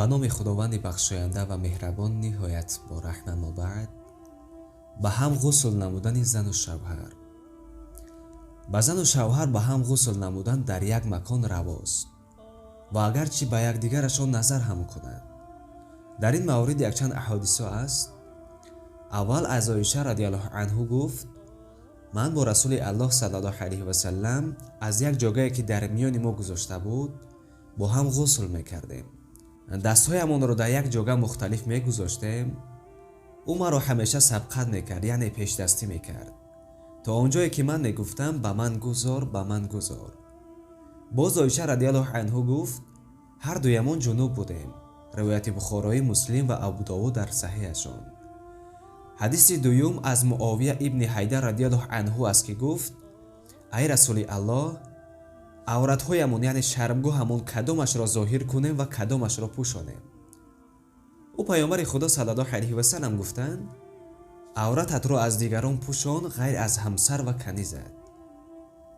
به نام خداوند بخشاینده و مهربان نهایت بارک نما بعد به هم غسل نمودن زن و شوهر. به زن و شوهر به هم غسل نمودن در یک مکان رواست و اگرچه به یکدیگرشان نظر هم کنند. در این مورد یک چند احادیث است. اول از عایشه رضی الله عنها گفت من با رسول الله صلی الله علیه و سلم از یک جایی که در میان ما گذاشته بود با هم غسل میکردیم. دستهایمان را در یک جای مختلف میگذاشتیم. او مرا همیشه سبقت میکرد، یعنی پیش دستی میکرد تا آنجایی که من میگفتم به من گذار به من گذار. باز عایشه رضی الله عنها گفت هر دویمان جنوب بودیم. روایت بخاری، مسلم و ابو داود در صحیحشان. حدیث دوم از معاویه ابن حیدر رضی الله عنه است که گفت ای رسول الله، عورتهایمان یعنی شرمگاهمان کدامش را ظاهر کنیم و کدامش را پوشانیم؟ او پیامبر خدا صلی الله علیه و سلم گفتند عورتت را از دیگران پوشان غیر از همسر و کنیزت.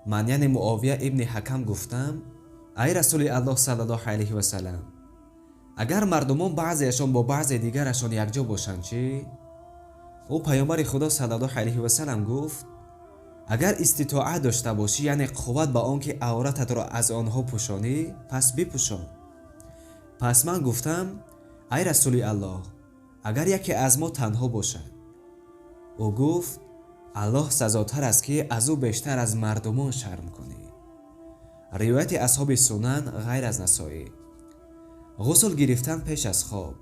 من یعنی معاویه ابن حکم گفتم ای رسول الله صلی الله علیه و سلم، اگر مردمان بعضیشان با بعض دیگرشان یکجا باشند چی؟ او پیامبر خدا صلی الله علیه و سلم گفت اگر استطاعت داشته باشی، یعنی قوت به آنکه عورتت را از آنها پوشانی، پس بپوشان. پس من گفتم ای رسول الله، اگر یکی از ما تنها باشد. او گفت الله سزاتر است که از او بیشتر از مردمان شرم کنی. روایت اصحاب سنن غیر از نسائی. غسل گرفتن پیش از خواب.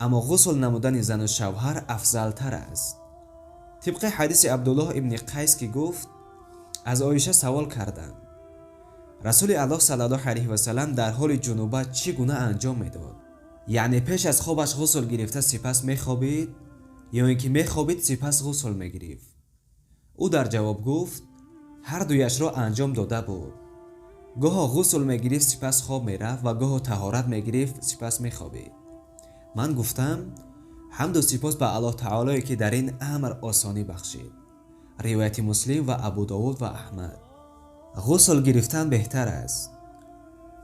اما غسل نمودن زن و شوهر افضل تر است. طبق حدیث عبدالله ابن قیس که گفت از عایشه سوال کردند رسول الله صلی الله علیه و سلم در حال جنوبت چگونه انجام میداد؟ یعنی پیش از خوابش غسل گرفته سپس میخوابید یا اینکه میخوابید سپس غسل میگرفت؟ او در جواب گفت هر دویش را انجام داده بود. گاه غسل میگرفت سپس خواب میرفت و گاه طهارت میگرفت سپس میخوابید. من گفتم حمد و سپاس به الله تعالی که در این امر آسانی بخشید. روایت مسلم و ابو داود و احمد. غسل گرفتن بهتر است،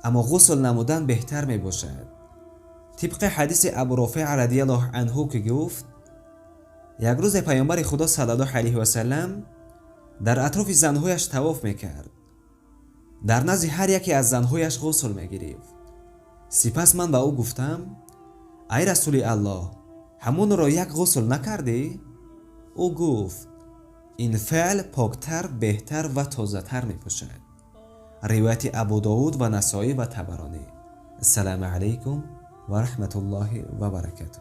اما غسل نمودن بهتر می باشد. طبق حدیث ابو رافع رضی الله عنه که گفت یک روز پیامبر خدا صلی الله علیه و سلم در اطراف زنهایش طواف میکرد. در نزد هر یکی از زنهایش غسل میگرفت. سپس من به او گفتم ای رسول الله، همون را یک غسل نکردی؟ او گفت این فعل پاکتر، بهتر و تازه تر می باشد. روایت ابو داود و نسائی و طبرانی. السلام علیکم و رحمت الله و برکاته.